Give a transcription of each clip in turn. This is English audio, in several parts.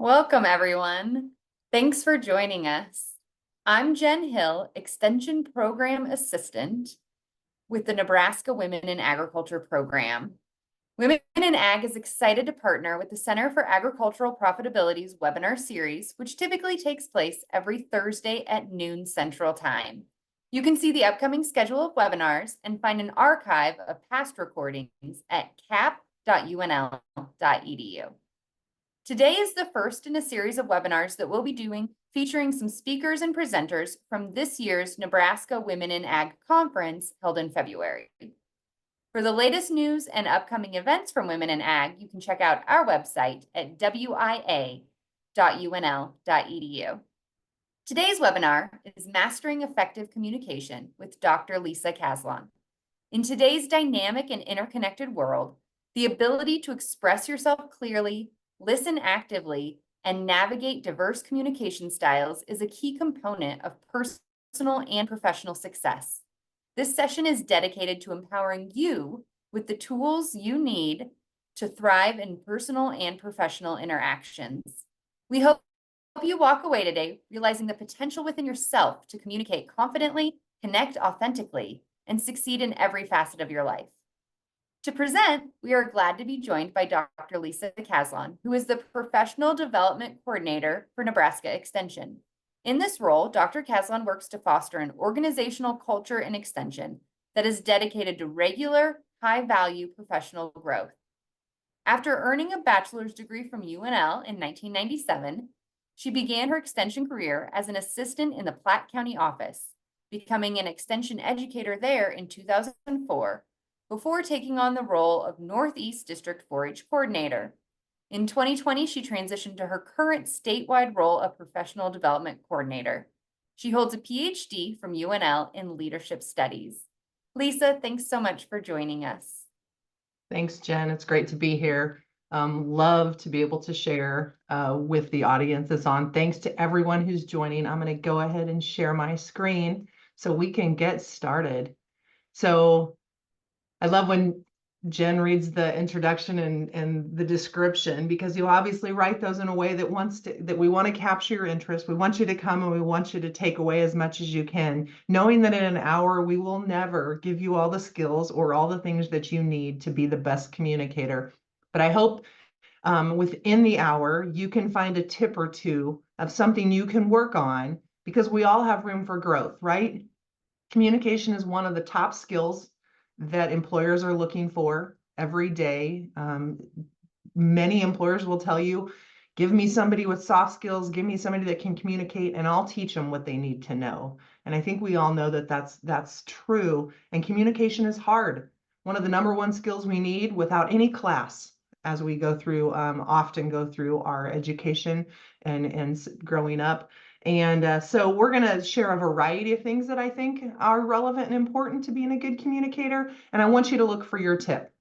Welcome, everyone. Thanks for joining us. I'm Jen Hill, Extension Program Assistant with the Nebraska Women in Agriculture program. Women in Ag is excited to partner with the Center for Agricultural Profitability's webinar series, which typically takes place every Thursday at noon Central Time. You can see the upcoming schedule of webinars and find an archive of past recordings at cap.unl.edu. Today is the first in a series of webinars that we'll be doing featuring some speakers and presenters from this year's Nebraska Women in Ag Conference held in February. For the latest news and upcoming events from Women in Ag, you can check out our website at wia.unl.edu. Today's webinar is Mastering Effective Communication with Dr. Lisa Kaslon. In today's dynamic and interconnected world, the ability to express yourself clearly, listen actively, and navigate diverse communication styles is a key component of personal and professional success. This session is dedicated to empowering you with the tools you need to thrive in personal and professional interactions. We hope you walk away today realizing the potential within yourself to communicate confidently, connect authentically, and succeed in every facet of your life. To present, we are glad to be joined by Dr. Lisa Kaslon, who is the Professional Development Coordinator for Nebraska Extension. In this role, Dr. Kaslon works to foster an organizational culture in Extension that is dedicated to regular, high-value professional growth. After earning a bachelor's degree from UNL in 1997, she began her Extension career as an assistant in the Platte County office, becoming an Extension educator there in 2004, before taking on the role of Northeast District 4-H Coordinator. In 2020, she transitioned to her current statewide role of Professional Development Coordinator. She holds a PhD from UNL in Leadership Studies. Lisa, thanks so much for joining us. Thanks, Jen. It's great to be here. Love to be able to share with the audience that's on. Thanks to everyone who's joining. I'm going to go ahead and share my screen so we can get started. So I love when Jen reads the introduction and the description, because you obviously write those in a way that we want to capture your interest. We want you to come and we want you to take away as much as you can, knowing that in an hour we will never give you all the skills or all the things that you need to be the best communicator. But I hope within the hour you can find a tip or two of something you can work on, because we all have room for growth, right? Communication is one of the top skills that employers are looking for every day. Many employers will tell you, give me somebody with soft skills, give me somebody that can communicate, and I'll teach them what they need to know. And I think we all know that that's true. And communication is hard. One of the number one skills we need without any class as we go through, often go through our education and growing up. And so we're going to share a variety of things that I think are relevant and important to being a good communicator. And I want you to look for your tip.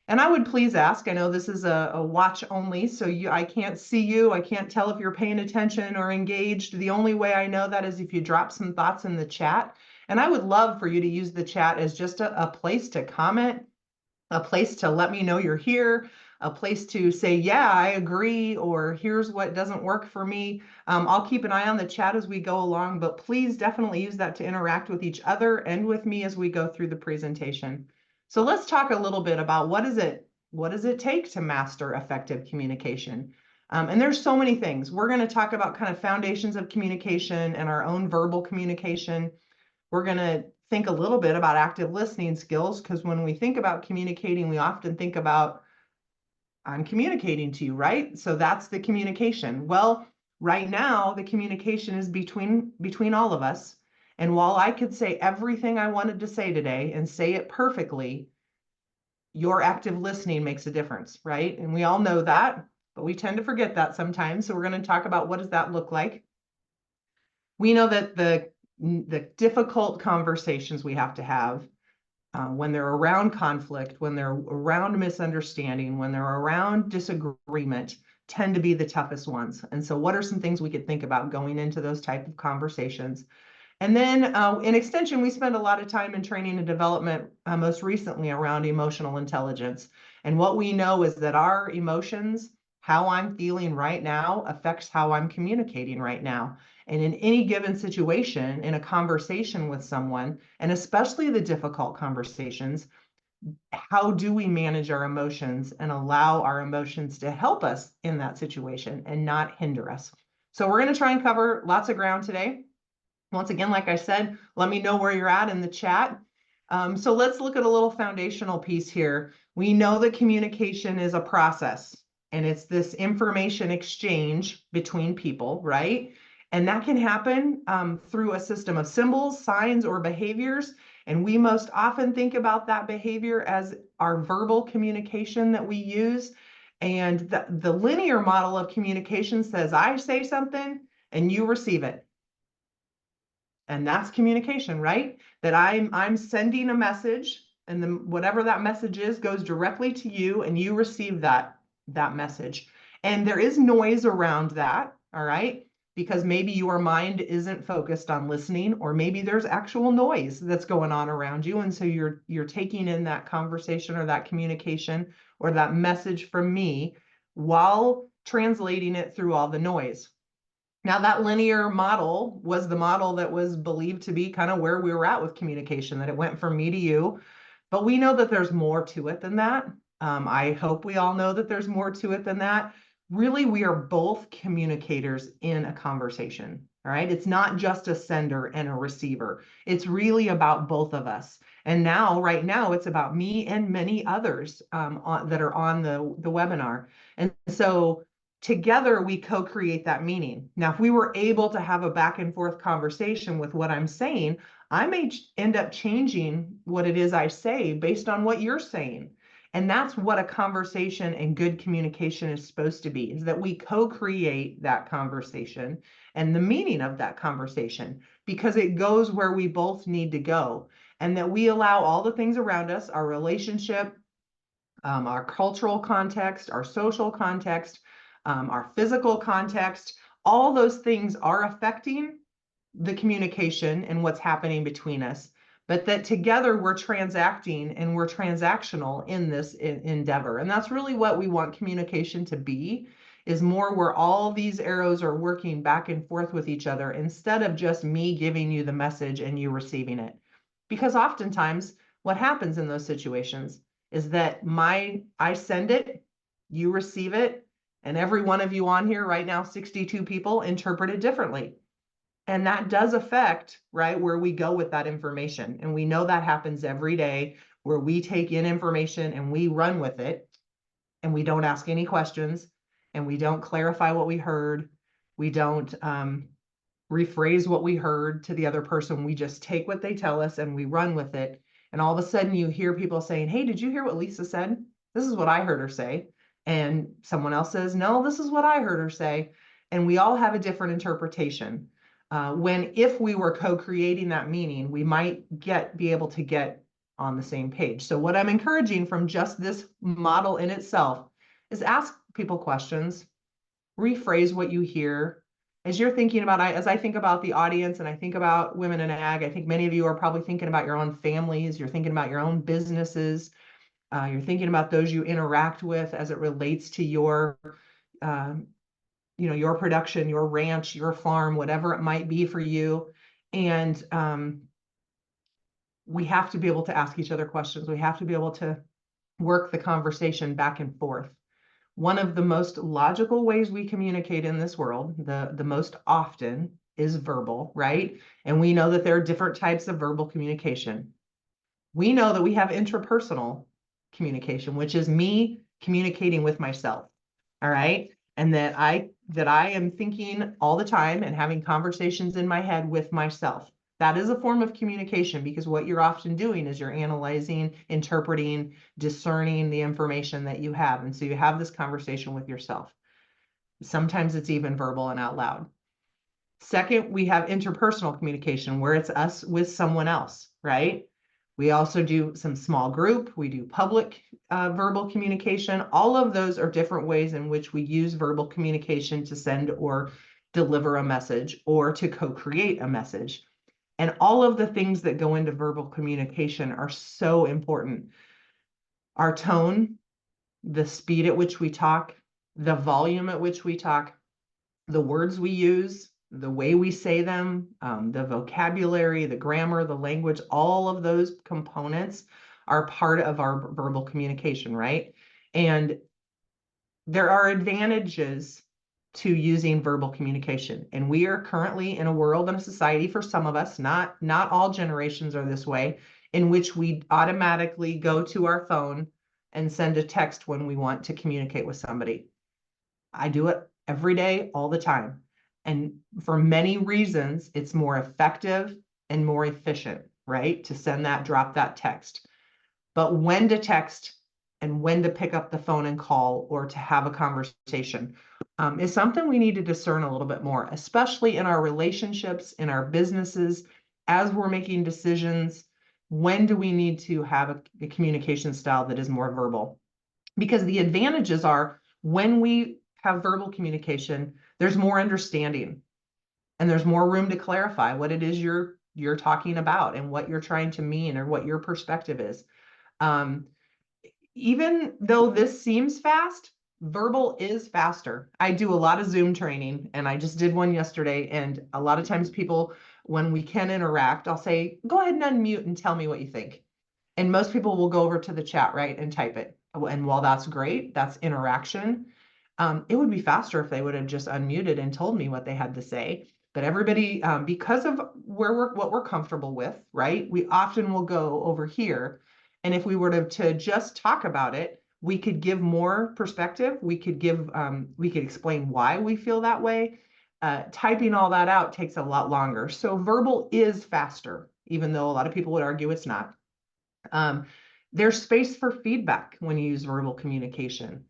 And I would please ask, I know this is a watch only, so I can't see you. I can't tell if you're paying attention or engaged. The only way I know that is if you drop some thoughts in the chat. And I would love for you to use the chat as just a place to comment, a place to let me know you're here, a place to say, yeah, I agree, or here's what doesn't work for me. I'll keep an eye on the chat as we go along, but please definitely use that to interact with each other and with me as we go through the presentation. So let's talk a little bit about what does it take to master effective communication? And there's so many things. We're going to talk about kind of foundations of communication and our own verbal communication. We're going to think a little bit about active listening skills, because when we think about communicating, we often think about, I'm communicating to you, right? So that's the communication. Well, right now, the communication is between all of us. And while I could say everything I wanted to say today and say it perfectly, your active listening makes a difference, right? And we all know that, but we tend to forget that sometimes. So we're going to talk about, what does that look like? We know that the difficult conversations we have to have, when they're around conflict, when they're around misunderstanding, when they're around disagreement, tend to be the toughest ones. And so what are some things we could think about going into those type of conversations? And then in Extension, we spend a lot of time in training and development, most recently around emotional intelligence. And what we know is that our emotions How I'm feeling right now affects how I'm communicating right now. And in any given situation, in a conversation with someone, and especially the difficult conversations, how do we manage our emotions and allow our emotions to help us in that situation and not hinder us? So we're going to try and cover lots of ground today. Once again, like I said, let me know where you're at in the chat. So let's look at a little foundational piece here. We know that communication is a process, and it's this information exchange between people, right? And that can happen through a system of symbols, signs, or behaviors. And we most often think about that behavior as our verbal communication that we use. And the linear model of communication says, I say something and you receive it. And that's communication, right? That I'm sending a message, and then whatever that message is goes directly to you, and you receive that message. And there is noise around that, all right? Because maybe your mind isn't focused on listening, or maybe there's actual noise that's going on around you, and so you're taking in that conversation or that communication or that message from me while translating it through all the noise. Now, that linear model was the model that was believed to be kind of where we were at with communication, that it went from me to you. But we know that there's more to it than that. I hope we all know that there's more to it than that. Really, we are both communicators in a conversation. All right. It's not just a sender and a receiver. It's really about both of us. And now, right now, it's about me and many others that are on the webinar. And so together we co-create that meaning. Now, if we were able to have a back and forth conversation with what I'm saying, I may end up changing what it is I say based on what you're saying. And that's what a conversation and good communication is supposed to be, is that we co-create that conversation and the meaning of that conversation, because it goes where we both need to go. And that we allow all the things around us, our relationship, our cultural context, our social context, our physical context, all those things are affecting the communication and what's happening between us, but that together we're transacting and we're transactional in this endeavor. And that's really what we want communication to be, is more where all these arrows are working back and forth with each other instead of just me giving you the message and you receiving it. Because oftentimes what happens in those situations is that I send it, you receive it, and every one of you on here right now, 62 people, interpret it differently. And that does affect, right, where we go with that information. And we know that happens every day, where we take in information and we run with it, and we don't ask any questions, and we don't clarify what we heard. We don't rephrase what we heard to the other person. We just take what they tell us and we run with it. And all of a sudden you hear people saying, hey, did you hear what Lisa said? This is what I heard her say. And someone else says, no, this is what I heard her say. And we all have a different interpretation. If we were co-creating that meaning, we might be able to get on the same page. So what I'm encouraging from just this model in itself is ask people questions, rephrase what you hear. As you're thinking about, as I think about the audience and I think about women in ag, I think many of you are probably thinking about your own families, you're thinking about your own businesses, you're thinking about those you interact with as it relates to your your production, your ranch, your farm, whatever it might be for you. And we have to be able to ask each other questions. We have to be able to work the conversation back and forth. One of the most logical ways we communicate in this world, the most often, is verbal, right? And we know that there are different types of verbal communication. We know that we have interpersonal communication, which is me communicating with myself, all right? And that I am thinking all the time and having conversations in my head with myself. That is a form of communication, because what you're often doing is you're analyzing, interpreting, discerning the information that you have. And so you have this conversation with yourself. Sometimes it's even verbal and out loud. Second, we have interpersonal communication, where it's us with someone else, right? We also do some small group. We do public verbal communication. All of those are different ways in which we use verbal communication to send or deliver a message or to co-create a message. And all of the things that go into verbal communication are so important. Our tone, the speed at which we talk, the volume at which we talk, the words we use, the way we say them, the vocabulary, the grammar, the language, all of those components are part of our verbal communication, right? And there are advantages to using verbal communication. And we are currently in a world and a society, for some of us, not all generations are this way, in which we automatically go to our phone and send a text when we want to communicate with somebody. I do it every day, all the time. And for many reasons, it's more effective and more efficient, right? To send that, drop that text. But when to text and when to pick up the phone and call or to have a conversation is something we need to discern a little bit more, especially in our relationships, in our businesses, as we're making decisions. When do we need to have a communication style that is more verbal? Because the advantages are, when we have verbal communication, there's more understanding and there's more room to clarify what it is you're talking about and what you're trying to mean or what your perspective is. Even though this seems fast, verbal is faster. I do a lot of Zoom training, and I just did one yesterday. And a lot of times people, when we can interact, I'll say, go ahead and unmute and tell me what you think. And most people will go over to the chat, right, and type it. And while that's great, that's interaction. It would be faster if they would have just unmuted and told me what they had to say. But everybody, because of what we're comfortable with, right, we often will go over here. And if we were to just talk about it, we could give more perspective. We could explain why we feel that way. Typing all that out takes a lot longer. So verbal is faster, even though a lot of people would argue it's not. There's space for feedback when you use verbal communication.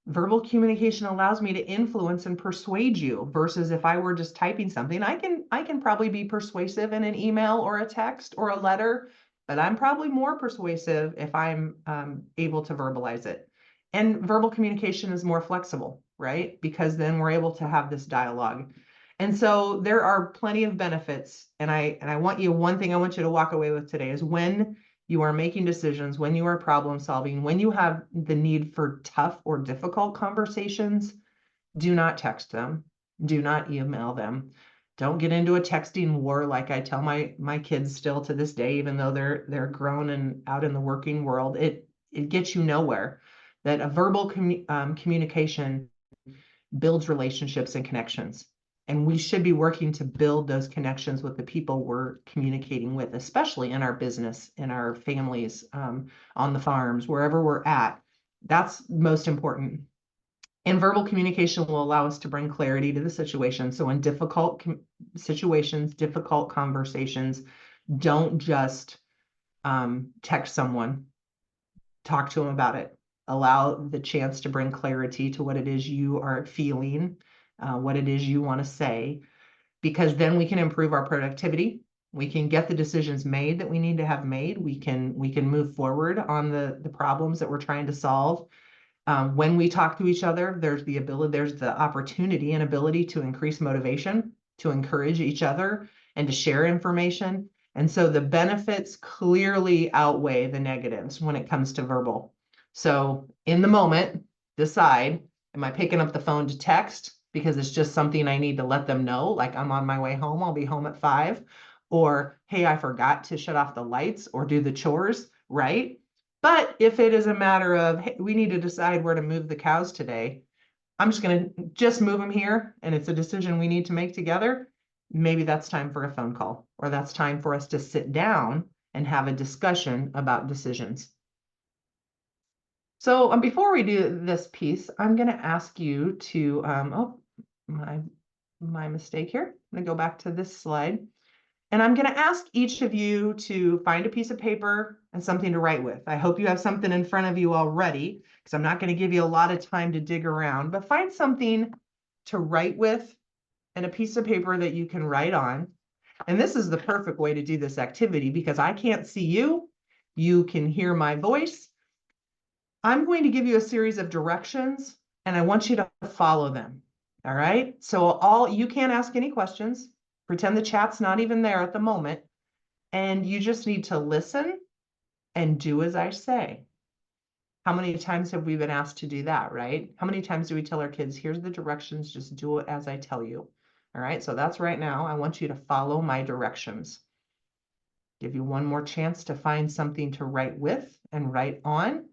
Verbal communication allows me to influence and persuade you, versus if I were just typing something. I can probably be persuasive in an email or a text or a letter, but I'm probably more persuasive if I'm able to verbalize it. And verbal communication is more flexible, right? Because then we're able to have this dialogue. And so there are plenty of benefits. And one thing I want you to walk away with today is, when you are making decisions, when you are problem solving, when you have the need for tough or difficult conversations, do not text them. Do not email them. Don't get into a texting war like I tell my kids still to this day, even though they're grown and out in the working world. It gets you nowhere. That a verbal communication builds relationships and connections. And we should be working to build those connections with the people we're communicating with, especially in our business, in our families, on the farms, wherever we're at. That's most important. And verbal communication will allow us to bring clarity to the situation. So in difficult situations, difficult conversations, don't just text someone, talk to them about it. Allow the chance to bring clarity to what it is you are feeling, what it is you want to say, because then we can improve our productivity. We can get the decisions made that we need to have made. We can move forward on the problems that we're trying to solve. When we talk to each other, there's the opportunity and ability to increase motivation, to encourage each other, and to share information. And so the benefits clearly outweigh the negatives when it comes to verbal. So in the moment, decide, am I picking up the phone to text because it's just something I need to let them know, like I'm on my way home, I'll be home at 5, or hey, I forgot to shut off the lights or do the chores, right? But if it is a matter of, hey, we need to decide where to move the cows today, I'm just going to move them here, and it's a decision we need to make together. Maybe that's time for a phone call, or that's time for us to sit down and have a discussion about decisions. So before we do this piece, I'm going to ask you to, my mistake here. I'm going to go back to this slide. And I'm going to ask each of you to find a piece of paper and something to write with. I hope you have something in front of you already, because I'm not going to give you a lot of time to dig around, but find something to write with and a piece of paper that you can write on. And this is the perfect way to do this activity, because I can't see you. You can hear my voice. I'm going to give you a series of directions, and I want you to follow them. All right? So you can't ask any questions. Pretend the chat's not even there at the moment. And you just need to listen and do as I say. How many times have we been asked to do that, right? How many times do we tell our kids, here's the directions, just do it as I tell you? All right, so that's right now. I want you to follow my directions. Give you one more chance to find something to write with and write on.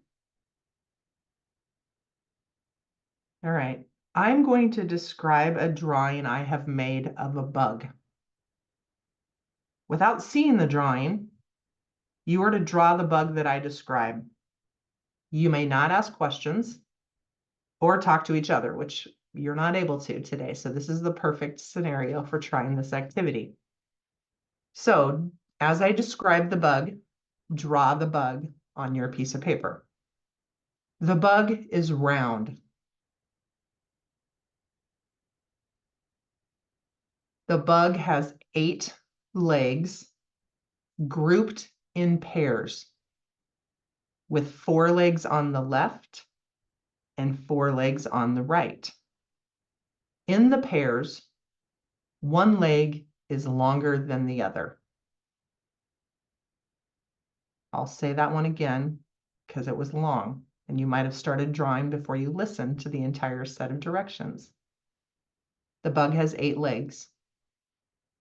All right, I'm going to describe a drawing I have made of a bug. Without seeing the drawing, you are to draw the bug that I describe. You may not ask questions or talk to each other, which you're not able to today. So this is the perfect scenario for trying this activity. So as I describe the bug, draw the bug on your piece of paper. The bug is round. The bug has 8 legs grouped in pairs with 4 legs on the left and 4 legs on the right. In the pairs, one leg is longer than the other. I'll say that one again because it was long and you might have started drawing before you listened to the entire set of directions. The bug has 8 legs,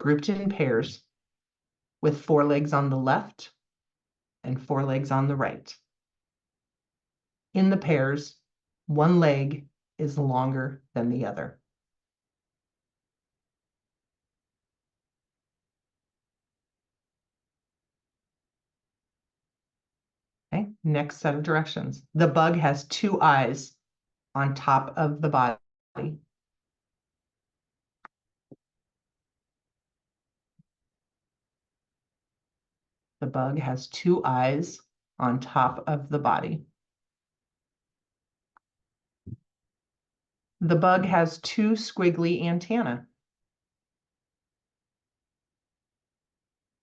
grouped in pairs, with 4 legs on the left and 4 legs on the right. In the pairs, one leg is longer than the other. Okay, next set of directions. The bug has 2 eyes on top of the body. The bug has 2 eyes on top of the body. The bug has 2 squiggly antennae.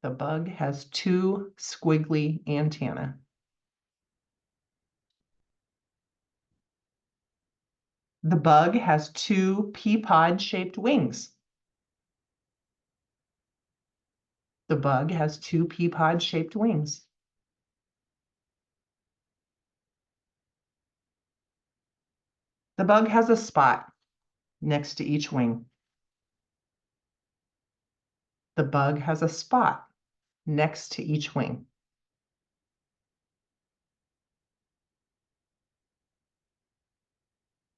The bug has 2 squiggly antennae. The bug has 2 pea-pod-shaped wings. The bug has 2 pea-pod-shaped wings. The bug has a spot next to each wing. The bug has a spot next to each wing.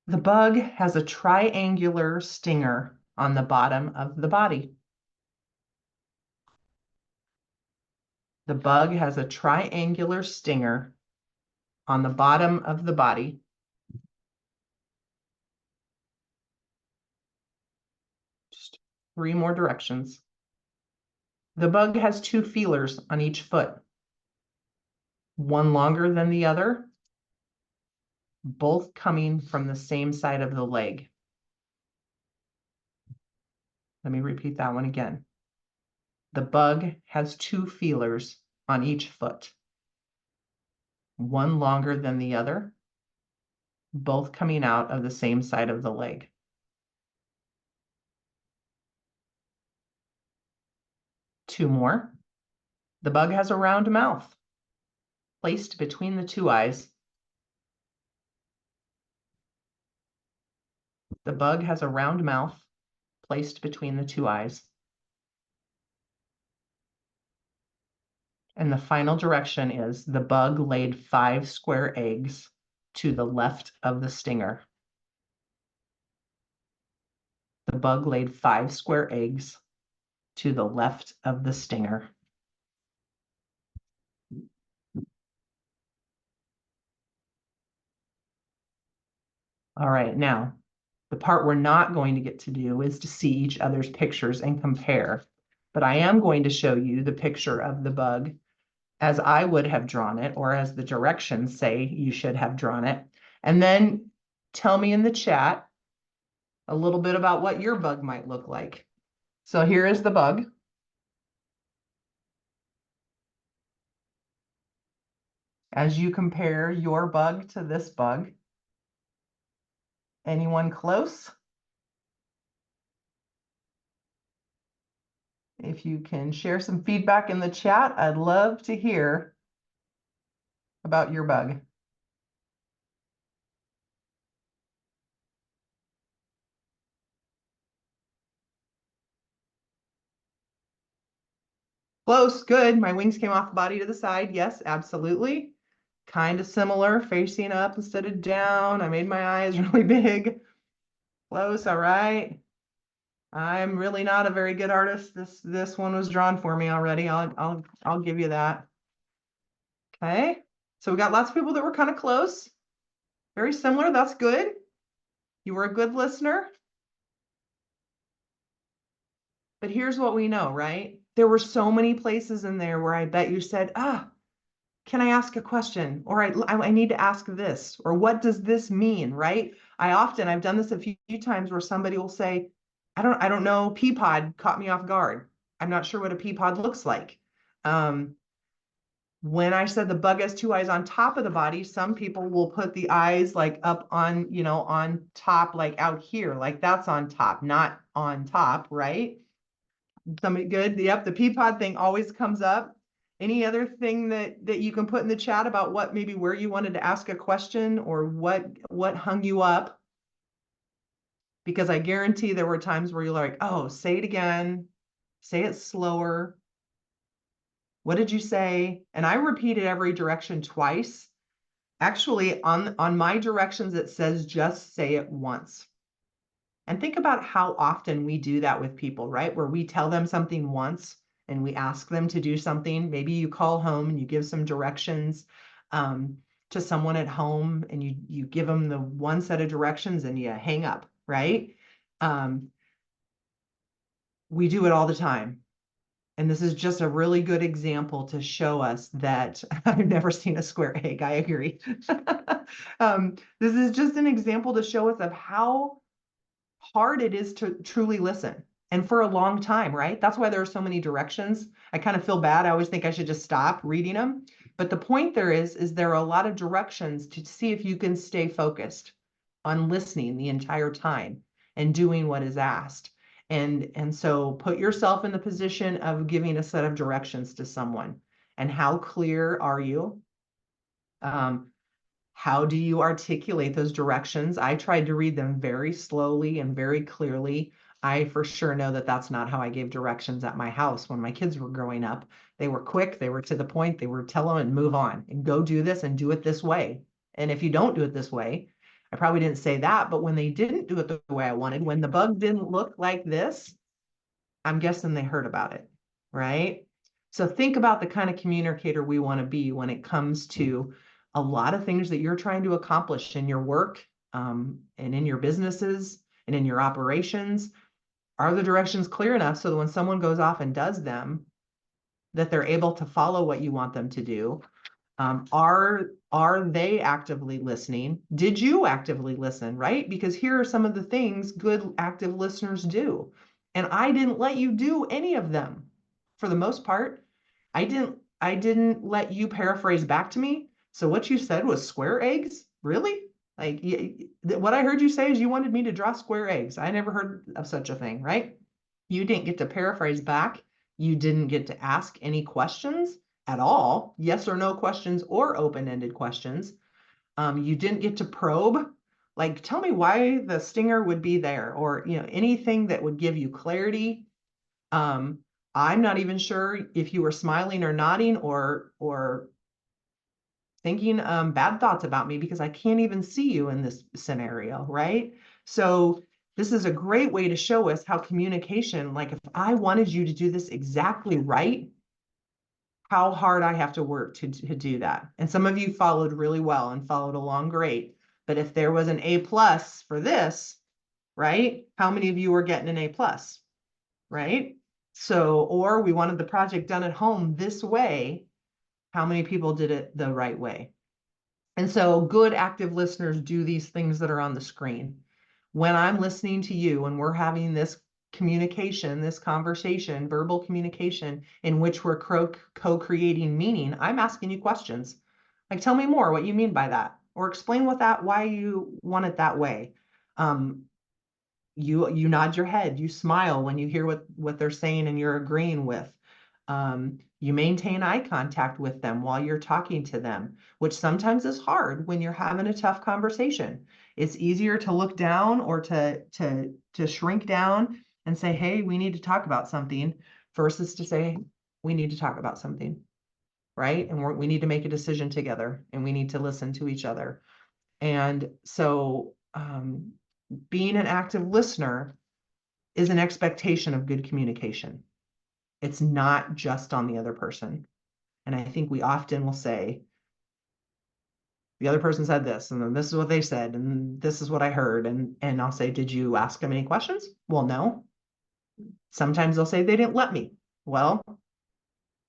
The bug has a triangular stinger on the bottom of the body. The bug has a triangular stinger on the bottom of the body. Just 3 more directions. The bug has 2 feelers on each foot, one longer than the other, both coming from the same side of the leg. Let me repeat that one again. The bug has 2 feelers on each foot, one longer than the other, both coming out of the same side of the leg. 2 more. The bug has a round mouth placed between the 2 eyes. The bug has a round mouth placed between the 2 eyes. And the final direction is the bug laid 5 square eggs to the left of the stinger. The bug laid 5 square eggs to the left of the stinger. All right, now, the part we're not going to get to do is to see each other's pictures and compare. But I am going to show you the picture of the bug as I would have drawn it, or as the directions say you should have drawn it. And then tell me in the chat a little bit about what your bug might look like. So here is the bug. As you compare your bug to this bug, anyone close? If you can share some feedback in the chat, I'd love to hear about your bug. Close, good. My wings came off the body to the side. Yes, absolutely. Kind of similar, facing up instead of down. I made my eyes really big. Close, all right. I'm really not a very good artist. This one was drawn for me already. I'll give you that. Okay. So we got lots of people that were kind of close. Very similar. That's good. You were a good listener. But here's what we know, right? There were so many places in there where I bet you said, can I ask a question? Or I need to ask this, or what does this mean, right? I've done this a few times where somebody will say, I don't know, pea pod caught me off guard. I'm not sure what a pea pod looks like. When I said the bug has two eyes on top of the body, some people will put the eyes like up on, on top, like out here, like that's on top, not on top, right? Somebody good. Yep, the pea pod thing always comes up. Any other thing that you can put in the chat about what maybe where you wanted to ask a question or what hung you up? Because I guarantee there were times where you're like, oh, say it again, say it slower. What did you say? And I repeated every direction twice. Actually, on my directions, it says just say it once. And think about how often we do that with people, right? Where we tell them something once and we ask them to do something. Maybe you call home and you give some directions to someone at home and you give them the one set of directions and you hang up, right? We do it all the time. And this is just a really good example to show us that I've never seen a square egg. I agree. This is just an example to show us of how hard it is to truly listen. And for a long time, right? That's why there are so many directions. I kind of feel bad. I always think I should just stop reading them. But the point there is there are a lot of directions to see if you can stay focused on listening the entire time and doing what is asked. And so put yourself in the position of giving a set of directions to someone. And how clear are you? How do you articulate those directions? I tried to read them very slowly and very clearly. I for sure know that that's not how I gave directions at my house when my kids were growing up. They were quick, they were to the point, they were tell them and move on and go do this and do it this way. And if you don't do it this way, I probably didn't say that, but when they didn't do it the way I wanted, when the bug didn't look like this, I'm guessing they heard about it, right? So think about the kind of communicator we want to be when it comes to a lot of things that you're trying to accomplish in your work and in your businesses and in your operations. Are the directions clear enough so that when someone goes off and does them, that they're able to follow what you want them to do? Are they actively listening? Did you actively listen, right? Because here are some of the things good active listeners do. And I didn't let you do any of them for the most part. I didn't let you paraphrase back to me. So what you said was square eggs? Really? Like what I heard you say is you wanted me to draw square eggs. I never heard of such a thing, right? You didn't get to paraphrase back. You didn't get to ask any questions at all, yes or no questions or open-ended questions. You didn't get to probe, like tell me why the stinger would be there, or anything that would give you clarity. I'm not even sure if you were smiling or nodding or thinking bad thoughts about me because I can't even see you in this scenario, right? So this is a great way to show us how communication, like if I wanted you to do this exactly right, how hard I have to work to do that. And some of you followed really well and followed along great. But if there was an A plus for this, right? How many of you were getting an A plus, right? So, or we wanted the project done at home this way. How many people did it the right way? And so good active listeners do these things that are on the screen. When I'm listening to you and we're having this communication, this conversation, verbal communication in which we're co-creating meaning, I'm asking you questions. Like, tell me more what you mean by that, or explain why you want it that way. You nod your head, you smile when you hear what they're saying and you're agreeing with. You maintain eye contact with them while you're talking to them, which sometimes is hard when you're having a tough conversation. It's easier to look down or to shrink down and say, hey, we need to talk about something, versus to say, we need to talk about something, right? And we need to make a decision together, and we need to listen to each other. And so being an active listener is an expectation of good communication. It's not just on the other person. And I think we often will say, the other person said this, and then this is what they said, and this is what I heard. And I'll say, did you ask them any questions? Well, no. Sometimes they'll say they didn't let me. Well,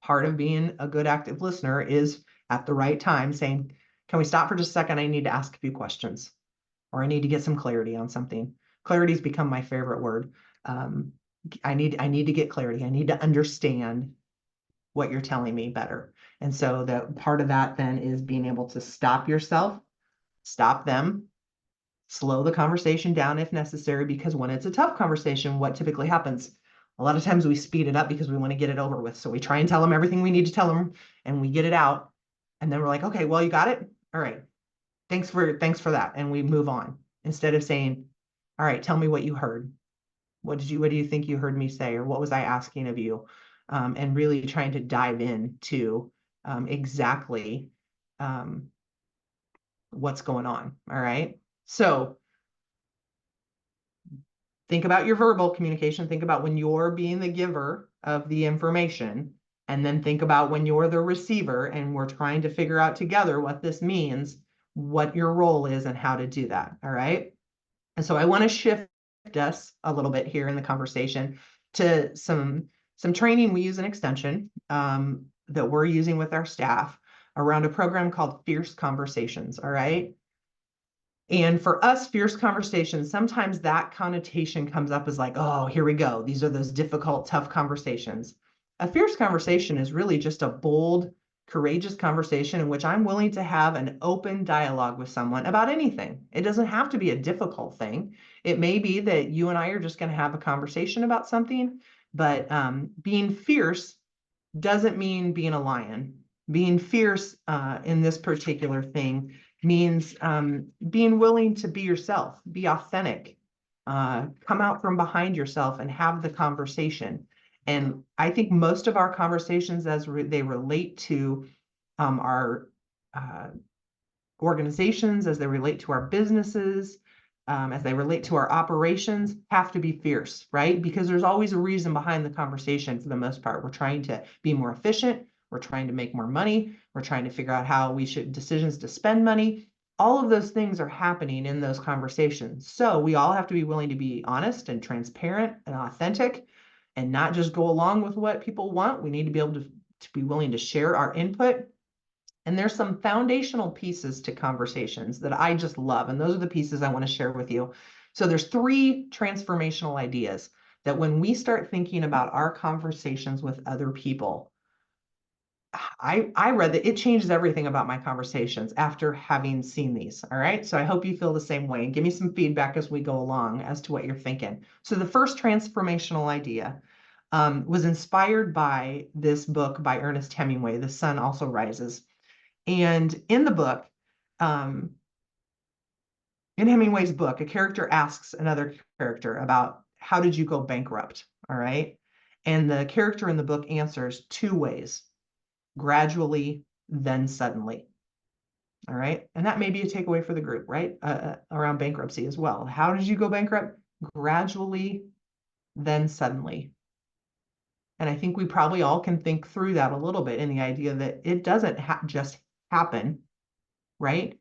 part of being a good active listener is at the right time saying, can we stop for just a second? I need to ask a few questions, or I need to get some clarity on something. Clarity has become my favorite word. I need to get clarity. I need to understand what you're telling me better. And so that part of that then is being able to stop yourself, stop them, slow the conversation down if necessary, because when it's a tough conversation, what typically happens? A lot of times we speed it up because we want to get it over with. So we try and tell them everything we need to tell them, and we get it out. And then we're like, okay, well, you got it. All right. Thanks for that. And we move on instead of saying, all right, tell me what you heard. What do you think you heard me say? Or what was I asking of you? And really trying to dive into exactly what's going on. All right. So think about your verbal communication. Think about when you're being the giver of the information, and then think about when you're the receiver and we're trying to figure out together what this means, what your role is, and how to do that. All right. And so I want to shift us a little bit here in the conversation to some training we use in Extension that we're using with our staff around a program called Fierce Conversations. All right. And for us, fierce conversations, sometimes that connotation comes up as like, oh, here we go. These are those difficult, tough conversations. A fierce conversation is really just a bold, courageous conversation in which I'm willing to have an open dialogue with someone about anything. It doesn't have to be a difficult thing. It may be that you and I are just going to have a conversation about something, but being fierce doesn't mean being a lion. Being fierce in this particular thing means being willing to be yourself, be authentic, come out from behind yourself and have the conversation. And I think most of our conversations as they relate to our organizations, as they relate to our businesses, as they relate to our operations, have to be fierce, right? Because there's always a reason behind the conversation for the most part. We're trying to be more efficient. We're trying to make more money. We're trying to figure out how we should decisions to spend money. All of those things are happening in those conversations. So we all have to be willing to be honest and transparent and authentic and not just go along with what people want. We need to be able to be willing to share our input. And there's some foundational pieces to conversations that I just love. And those are the pieces I want to share with you. So there's 3 transformational ideas that when we start thinking about our conversations with other people, I read that it changes everything about my conversations after having seen these. All right. So I hope you feel the same way, and give me some feedback as we go along as to what you're thinking. So the first transformational idea was inspired by this book by Ernest Hemingway, The Sun Also Rises. And in the book, in Hemingway's book, a character asks another character about how did you go bankrupt? All right. And the character in the book answers 2 ways: gradually, then suddenly. All right. And that may be a takeaway for the group, right? Around bankruptcy as well. How did you go bankrupt? Gradually, then suddenly. And I think we probably all can think through that a little bit in the idea that it doesn't just happen, right?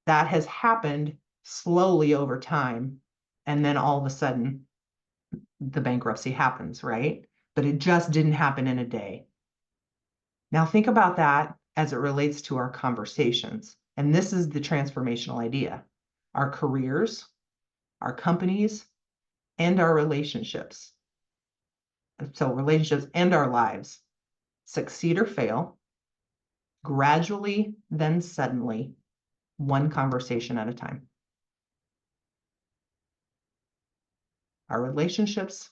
That has happened slowly over time. And then all of a sudden, the bankruptcy happens, right? But it just didn't happen in a day. Now, think about that as it relates to our conversations. And this is the transformational idea: our careers, our companies, and our relationships. So, relationships and our lives succeed or fail gradually, then suddenly, one conversation at a time. Our relationships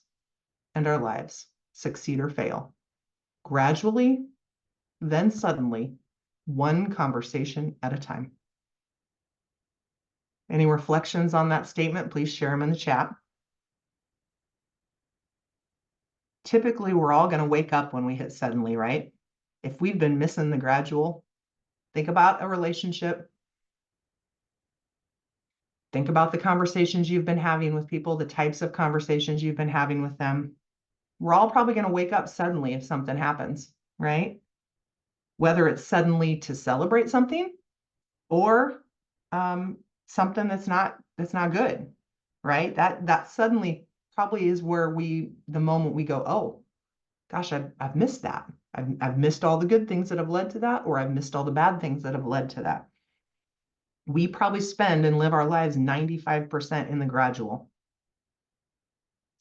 and our lives succeed or fail gradually, then suddenly, one conversation at a time. Any reflections on that statement? Please share them in the chat. typically we're all going to wake up when we hit suddenly, right? If we've been missing the gradual, think about a relationship. Think about the conversations you've been having with people, the types of conversations you've been having with them. We're all probably going to wake up suddenly if something happens, right? Whether it's suddenly to celebrate something or something that's not good, right? That suddenly probably is where the moment we go, oh gosh, I've missed that. I've missed all the good things that have led to that, or I've missed all the bad things that have led to that. We probably spend and live our lives 95% in the gradual.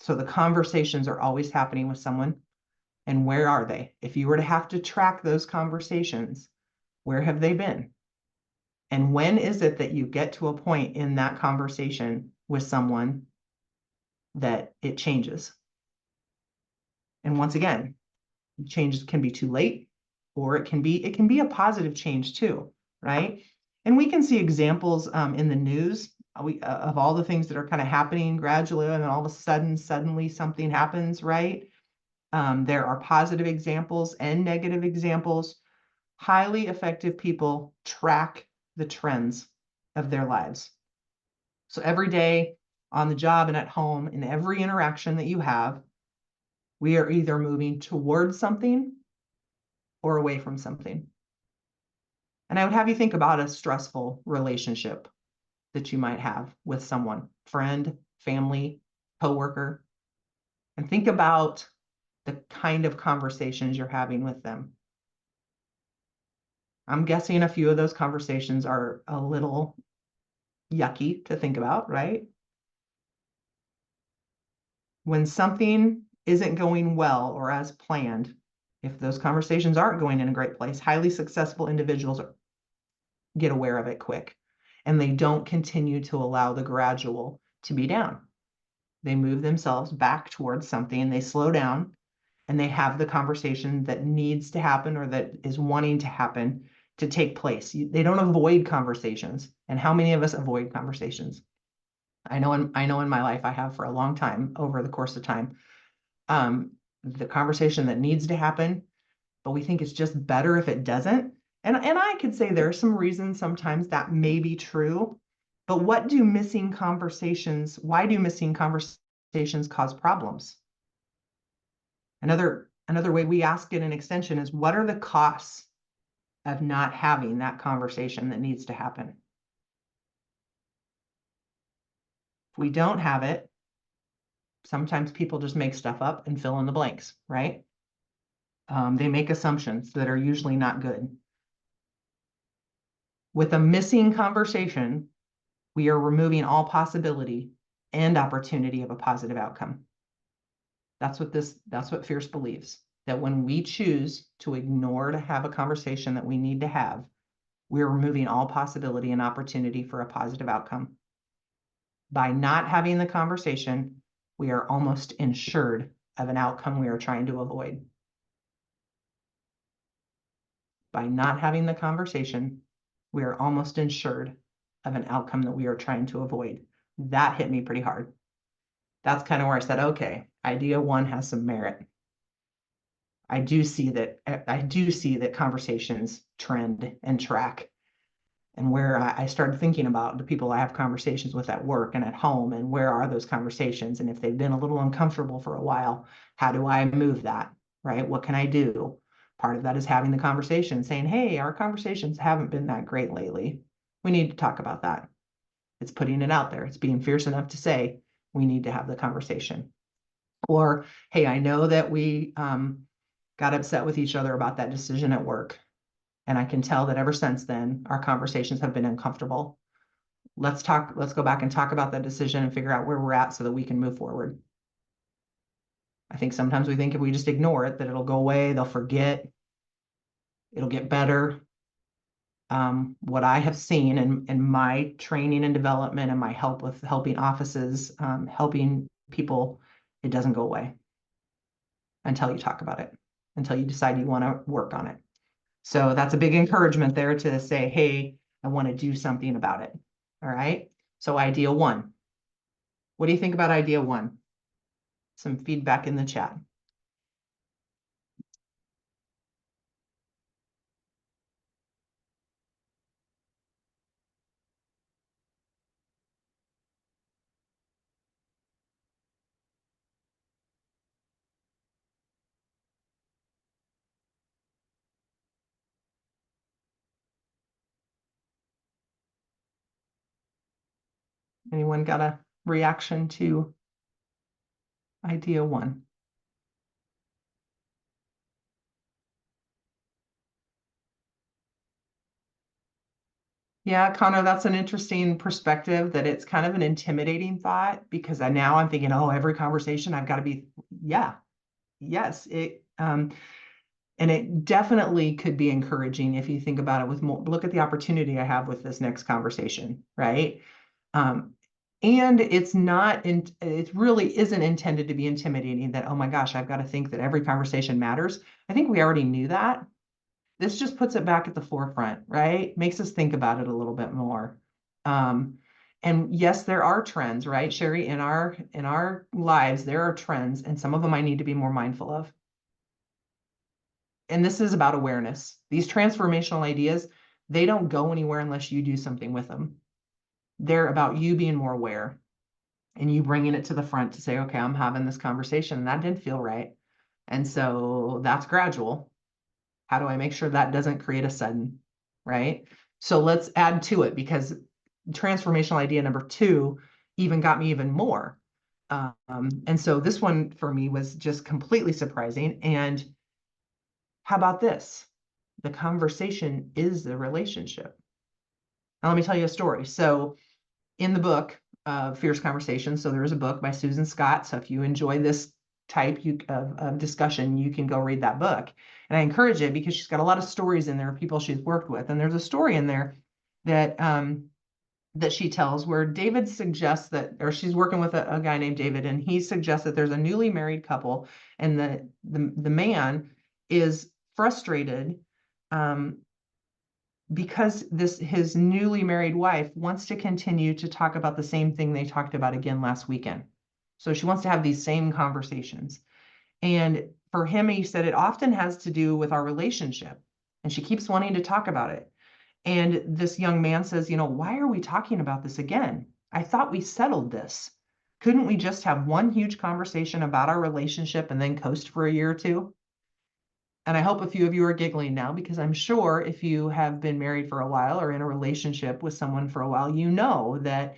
So the conversations are always happening with someone. And where are they? If you were to have to track those conversations, where have they been? And when is it that you get to a point in that conversation with someone that it changes? And once again, change can be too late, or it can be a positive change too, right? And we can see examples in the news of all the things that are kind of happening gradually, and then all of a sudden, suddenly something happens, right? There are positive examples and negative examples. Highly effective people track the trends of their lives. So every day on the job and at home, in every interaction that you have, we are either moving towards something or away from something. And I would have you think about a stressful relationship that you might have with someone, friend, family, coworker, and think about the kind of conversations you're having with them. I'm guessing a few of those conversations are a little yucky to think about, right? When something isn't going well or as planned, if those conversations aren't going in a great place, highly successful individuals get aware of it quick, and they don't continue to allow the gradual to be down. They move themselves back towards something, they slow down, and they have the conversation that needs to happen or that is wanting to happen to take place. They don't avoid conversations. And how many of us avoid conversations? I know in my life I have for a long time over the course of time. The conversation that needs to happen, but we think it's just better if it doesn't. And I could say there are some reasons sometimes that may be true, but why do missing conversations cause problems? Another way we ask it in extension is, what are the costs of not having that conversation that needs to happen? If we don't have it, sometimes people just make stuff up and fill in the blanks, right? They make assumptions that are usually not good. With a missing conversation, we are removing all possibility and opportunity of a positive outcome. That's what Fierce believes, that when we choose to ignore to have a conversation that we need to have, we're removing all possibility and opportunity for a positive outcome. By not having the conversation, we are almost ensured of an outcome we are trying to avoid. By not having the conversation, we are almost ensured of an outcome that we are trying to avoid. That hit me pretty hard. That's kind of where I said, okay, idea one has some merit. I do see that conversations trend and track. And where I started thinking about the people I have conversations with at work and at home, and where are those conversations? And if they've been a little uncomfortable for a while, how do I move that, right? What can I do? Part of that is having the conversation, saying, hey, our conversations haven't been that great lately. We need to talk about that. It's putting it out there. It's being fierce enough to say, we need to have the conversation. Or, hey, I know that we got upset with each other about that decision at work. And I can tell that ever since then, our conversations have been uncomfortable. Let's go back and talk about that decision and figure out where we're at so that we can move forward. I think sometimes we think if we just ignore it, that it'll go away, they'll forget, it'll get better. What I have seen in my training and development and my help with helping offices, helping people, it doesn't go away until you talk about it, until you decide you want to work on it. So that's a big encouragement there to say, hey, I want to do something about it. All right. So idea one. What do you think about idea one? Some feedback in the chat. Anyone got a reaction to idea one? Yeah, Connor, that's an interesting perspective, that it's kind of an intimidating thought, because now I'm thinking, oh, every conversation I've got to be, yeah, yes, and it definitely could be encouraging if you think about it with more, look at the opportunity I have with this next conversation, right? And it really isn't intended to be intimidating, that, oh my gosh, I've got to think that every conversation matters. I think we already knew that. This just puts it back at the forefront, right? Makes us think about it a little bit more. And yes, there are trends, right, Sherry? In our lives, there are trends, and some of them I need to be more mindful of. And this is about awareness. These transformational ideas, they don't go anywhere unless you do something with them. They're about you being more aware and you bringing it to the front to say, okay, I'm having this conversation and that didn't feel right. And so that's gradual. How do I make sure that doesn't create a sudden, right? So let's add to it, because transformational idea number 2 even got me even more. And so this one for me was just completely surprising. And how about this? The conversation is the relationship. Now, let me tell you a story. So in the book, Fierce Conversations, so there is a book by Susan Scott. So if you enjoy this type of discussion, you can go read that book. And I encourage it because she's got a lot of stories in there of people she's worked with. And there's a story in there that that she tells where David suggests that, or she's working with a guy named David, and he suggests that there's a newly married couple, and the man is frustrated because his newly married wife wants to continue to talk about the same thing they talked about again last weekend. So she wants to have these same conversations. And for him, he said it often has to do with our relationship. And she keeps wanting to talk about it. And this young man says, why are we talking about this again? I thought we settled this. Couldn't we just have one huge conversation about our relationship and then coast for a year or two? And I hope a few of you are giggling now, because I'm sure if you have been married for a while or in a relationship with someone for a while, you know that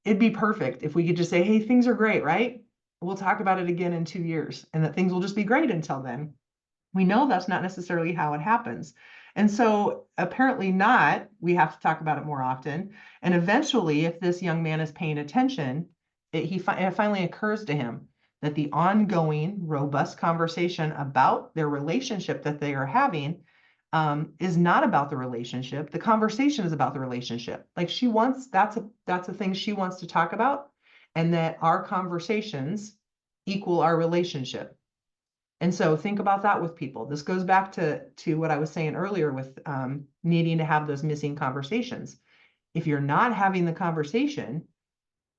it'd be perfect if we could just say, hey, things are great, right? We'll talk about it again in 2 years, and that things will just be great until then. We know that's not necessarily how it happens. And so apparently not, we have to talk about it more often. And eventually, if this young man is paying attention, it finally occurs to him that the ongoing, robust conversation about their relationship that they are having is not about the relationship. The conversation is about the relationship. Like that's a thing she wants to talk about, and that our conversations equal our relationship. And so think about that with people. This goes back to what I was saying earlier with needing to have those missing conversations. If you're not having the conversation,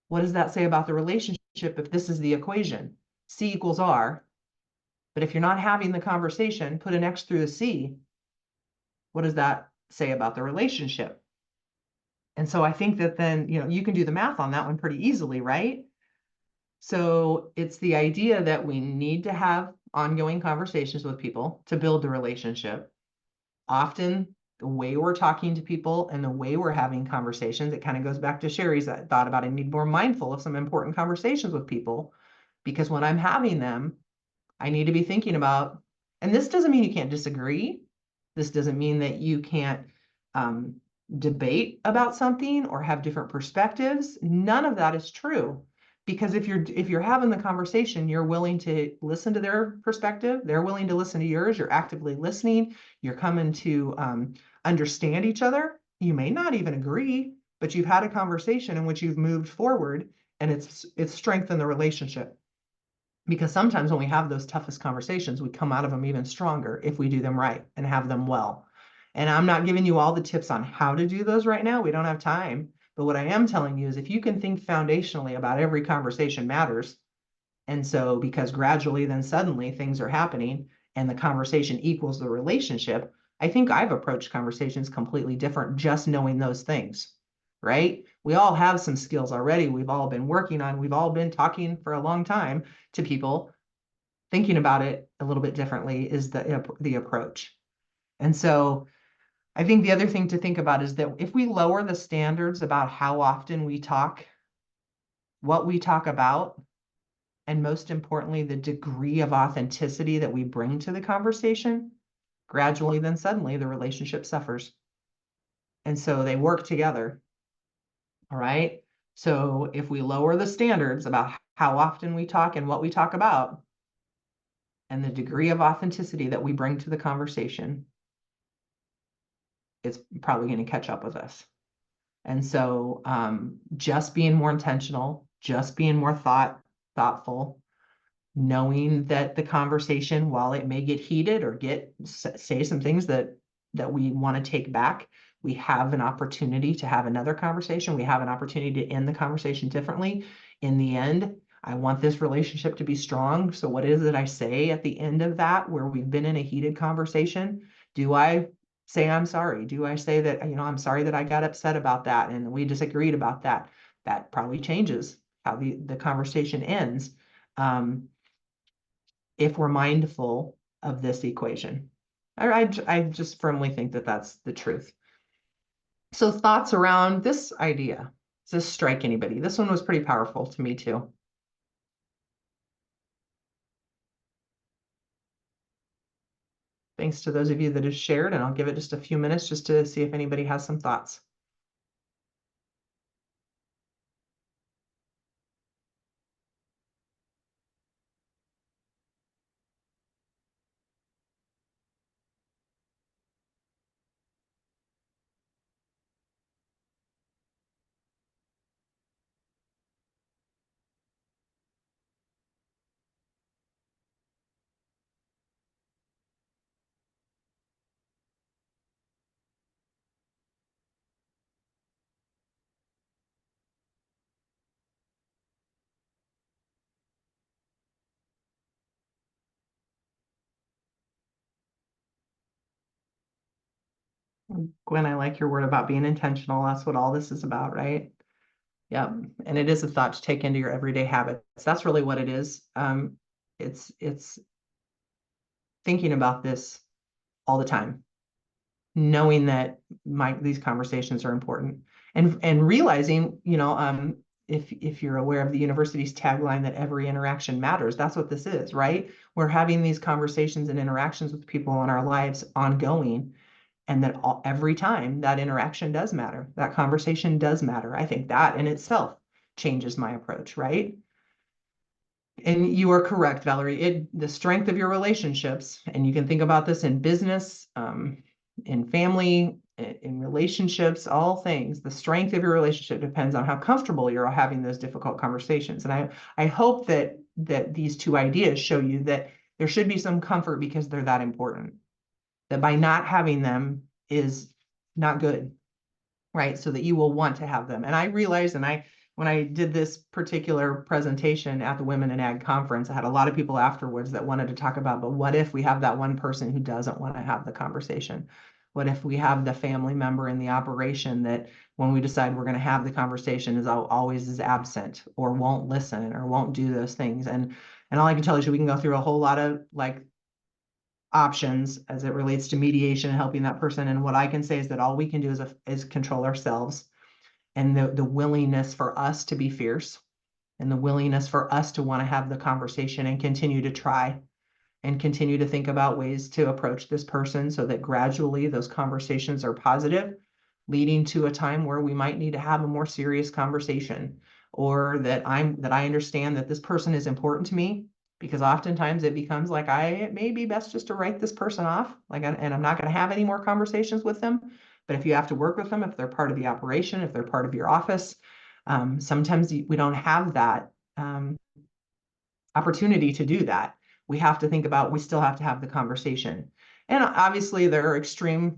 what does that say about the relationship if this is the equation? C equals R. But if you're not having the conversation, put an X through the C. What does that say about the relationship? And so I think that then, you can do the math on that one pretty easily, right? So it's the idea that we need to have ongoing conversations with people to build the relationship. Often the way we're talking to people and the way we're having conversations, it kind of goes back to Sherry's thought about I need more mindful of some important conversations with people, because when I'm having them, I need to be thinking about, and this doesn't mean you can't disagree. This doesn't mean that you can't debate about something or have different perspectives. None of that is true. Because if you're having the conversation, you're willing to listen to their perspective, they're willing to listen to yours, you're actively listening, you're coming to understand each other. You may not even agree, but you've had a conversation in which you've moved forward, and it's strengthened the relationship. Because sometimes when we have those toughest conversations, we come out of them even stronger if we do them right and have them well. And I'm not giving you all the tips on how to do those right now. We don't have time. But what I am telling you is if you can think foundationally about every conversation matters, and so because gradually then suddenly things are happening and the conversation equals the relationship, I think I've approached conversations completely different just knowing those things, right? We all have some skills already. We've all been working on, we've all been talking for a long time to people. Thinking about it a little bit differently is the approach. And so I think the other thing to think about is that if we lower the standards about how often we talk, what we talk about, and most importantly, the degree of authenticity that we bring to the conversation, gradually, then suddenly the relationship suffers. And so they work together. All right. So if we lower the standards about how often we talk and what we talk about, and the degree of authenticity that we bring to the conversation, it's probably going to catch up with us. And so just being more intentional, just being more thoughtful, knowing that the conversation, while it may get heated or say some things that we want to take back, we have an opportunity to have another conversation. We have an opportunity to end the conversation differently. In the end, I want this relationship to be strong. So what is it I say at the end of that, where we've been in a heated conversation? Do I say I'm sorry? Do I say that, I'm sorry that I got upset about that and we disagreed about that? That probably changes how the conversation ends. If we're mindful of this equation. I just firmly think that that's the truth. So thoughts around this idea. Does this strike anybody? This one was pretty powerful to me too. Thanks to those of you that have shared, and I'll give it just a few minutes just to see if anybody has some thoughts. Gwen, I like your word about being intentional. That's what all this is about, right? Yeah. And it is a thought to take into your everyday habits. That's really what it is. It's thinking about this all the time, knowing that these conversations are important, and realizing, if you're aware of the university's tagline that every interaction matters, that's what this is, right? We're having these conversations and interactions with people in our lives ongoing, and that every time that interaction does matter, that conversation does matter. I think that in itself changes my approach, right? And you are correct, Valerie. The strength of your relationships, and you can think about this in business, in family, in relationships, all things. The strength of your relationship depends on how comfortable you're having those difficult conversations. And I hope that these two ideas show you that there should be some comfort because they're that important. That by not having them is not good, right? So that you will want to have them. And I realized, when I did this particular presentation at the Women in Ag conference, I had a lot of people afterwards that wanted to talk about, but what if we have that one person who doesn't want to have the conversation? What if we have the family member in the operation that when we decide we're going to have the conversation always is absent or won't listen or won't do those things? And all I can tell you is we can go through a whole lot of options as it relates to mediation and helping that person. And what I can say is that all we can do is control ourselves, and the willingness for us to be fierce, and the willingness for us to want to have the conversation and continue to try and continue to think about ways to approach this person so that gradually those conversations are positive, leading to a time where we might need to have a more serious conversation, or that I understand that this person is important to me, because oftentimes it becomes like it may be best just to write this person off, and I'm not going to have any more conversations with them. But if you have to work with them, if they're part of the operation, if they're part of your office, sometimes we don't have that opportunity to do that. We have to think about, we still have to have the conversation. And obviously there are extreme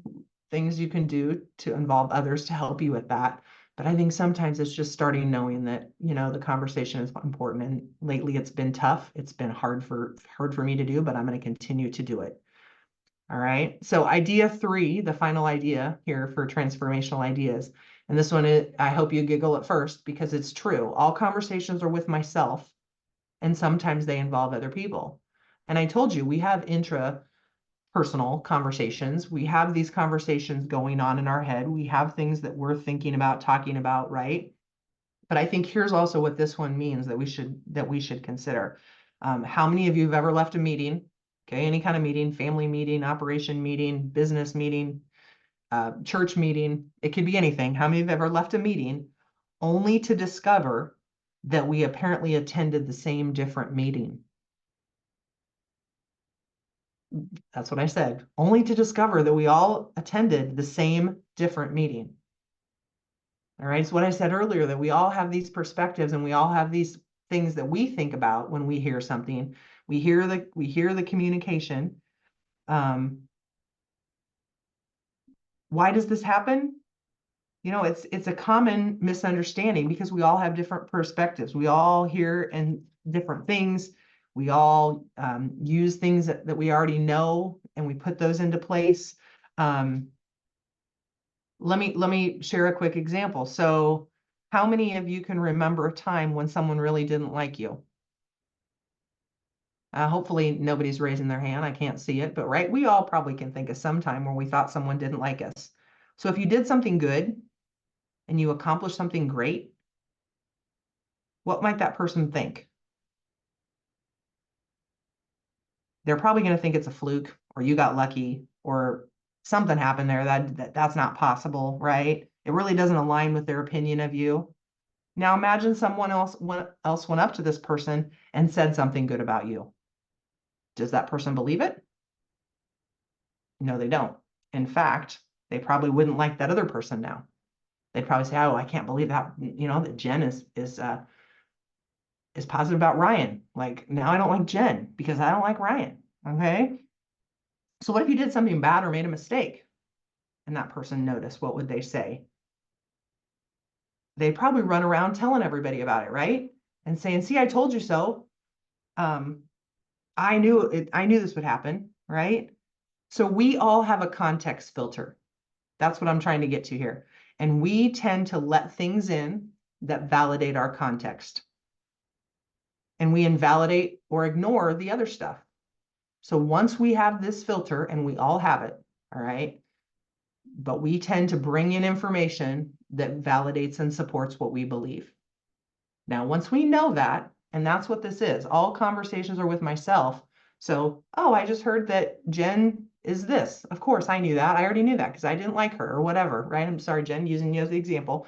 things you can do to involve others to help you with that. But I think sometimes it's just starting knowing that, the conversation is important. And lately it's been tough. It's been hard for me to do, but I'm going to continue to do it. All right. So idea 3, the final idea here for transformational ideas. And this one, I hope you giggle at first because it's true. All conversations are with myself, and sometimes they involve other people. And I told you we have personal conversations. We have these conversations going on in our head. We have things that we're thinking about, talking about, right? But I think here's also what this one means that we should consider. How many of you have ever left a meeting? Okay, any kind of meeting, family meeting, operation meeting, business meeting, church meeting, it could be anything. How many have ever left a meeting only to discover that we apparently attended the same different meeting? That's what I said. Only to discover that we all attended the same different meeting. All right. It's what I said earlier, that we all have these perspectives and we all have these things that we think about when we hear something. We hear the communication. Why does this happen? You know, it's a common misunderstanding because we all have different perspectives. We all hear and different things. We all use things that we already know, and we put those into place. Let me share a quick example. So, how many of you can remember a time when someone really didn't like you? Hopefully nobody's raising their hand. I can't see it, but right, we all probably can think of some time where we thought someone didn't like us. So if you did something good and you accomplished something great, what might that person think? They're probably going to think it's a fluke, or you got lucky, or something happened there that's not possible, right? It really doesn't align with their opinion of you. Now imagine someone else went up to this person and said something good about you. Does that person believe it? No, they don't. In fact, they probably wouldn't like that other person now. They'd probably say, "Oh, I can't believe that, that Jen is positive about Ryan. Like, now I don't like Jen because I don't like Ryan." Okay. So what if you did something bad or made a mistake and that person noticed? What would they say? They'd probably run around telling everybody about it, right? And saying, "See, I told you so. I knew it, I knew this would happen," right? So we all have a context filter. That's what I'm trying to get to here. And we tend to let things in that validate our context. And we invalidate or ignore the other stuff. So once we have this filter, and we all have it, all right, but we tend to bring in information that validates and supports what we believe. Now, once we know that, and that's what this is, all conversations are with myself. So, oh, I just heard that Jen is this. Of course, I knew that. I already knew that because I didn't like her or whatever, right? I'm sorry, Jen, using you as the example.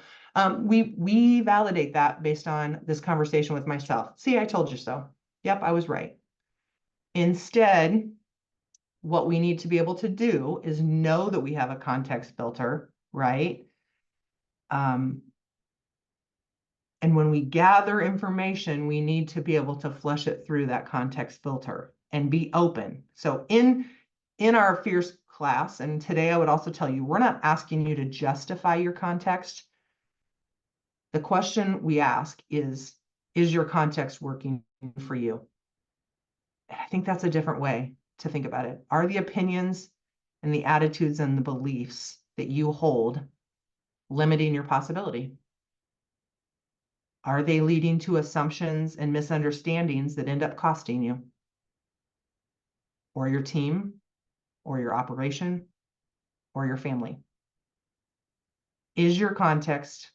We validate that based on this conversation with myself. See, I told you so. Yep, I was right. Instead, what we need to be able to do is know that we have a context filter, right? And when we gather information, we need to be able to flush it through that context filter and be open. So in our Fierce class, and today I would also tell you, we're not asking you to justify your context. The question we ask is your context working for you? I think that's a different way to think about it. Are the opinions and the attitudes and the beliefs that you hold limiting your possibility? Are they leading to assumptions and misunderstandings that end up costing you, or your team, or your operation, or your family? Is your context